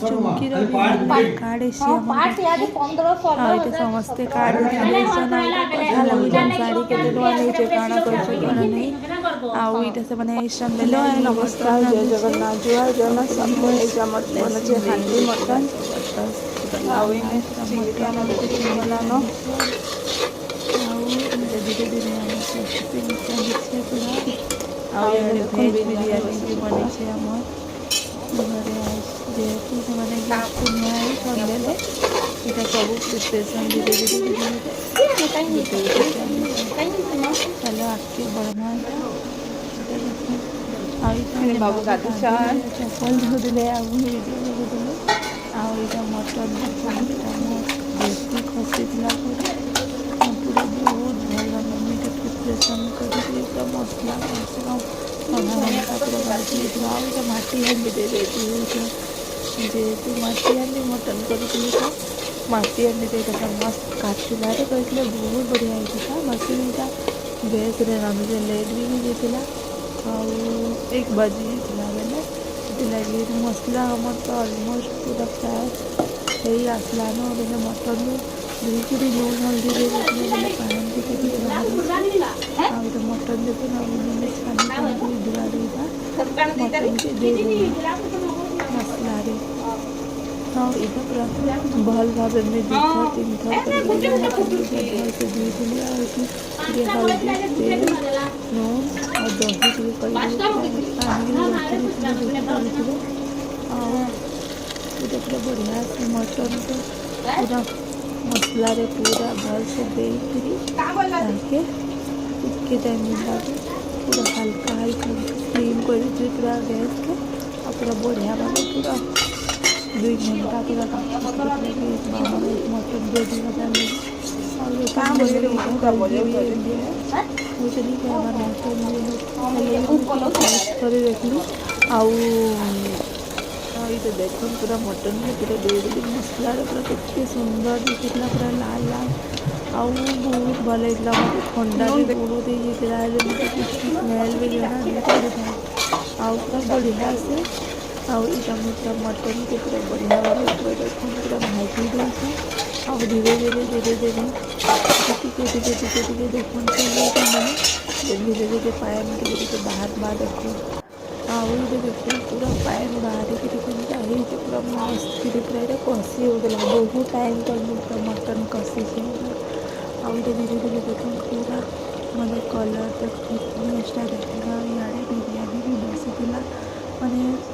चुमकीर card समस्ते card sari के नहीं काण कर नहीं आईटा से मैंने नमस्कार जय जगन्नाथ जुआ जगन्नाथ सब बने हांडी मटन धीरे धीरे भेज बिरयानी भी बनी आम घरे जेहेतु से संडे यहाँ सब प्रिपरेसन धीरे धीरे चलो आगे बढ़ना बाबू गाधुछन चप्पल धोदे आईटा मटन बेसी खसी पूरा पूरा बहुत भल मम्मी के प्रिपरेसन कर मसला कम से कम आधा घंटा पूरा बाजी आईटा माटी हांडी दे देती जेहेतु माटी हांडी मटन कर माटी हांडी दे मस्त काटला कहते बहुत बढ़िया होता बाकी यहाँ गैस रांधे लेट भी होता एक बजी बेले लगे मसला हमार तो अलमोस्ट पूरा फ्राए हो आसलान बेले मटन धोकर लुण हल्दी दे पानी आगे मटन देखो छानी धुआ मटन के दे मसला हाँ यहाँ पूरा भल भाव में 2 थर 3 थर भल से धोई हल्दी तेल नून और दही पूरा पूरा बढ़िया से मटन को पूरा मसला रे पूरा भल से देके टिके टाइम लगे पूरा हल्का हल्का क्लीन कर पूरा गैस के पूरा बढ़िया भाव पूरा 2 घंटा पूरा मटन दे देखली तो देख पूरा मटन में पूरा दे मसला पूरा कितने सुंदर दिखा पूरा लाल लाल आउ बहुत भल होता मतलब ठंडा भी बहुत स्मेल भी जहाँ आउ पूरा बढ़िया से आईटा पूरा मटन के पूरा बढ़िया भाव पूरा देख पूरा भाजी दूसरे आ धीरे धीरे टिके देख धीरे धीरे पायन के बाहर बाहर देखो देखो पूरा पायन बाहर पूरा मस्त पूरा कषि होगा बहुत टाइम तक पूरा मटन कषि आगे धीरे धीरे देख पूरा मतलब कलर तक स्टार्ट इे बिरयानी भी बसी माने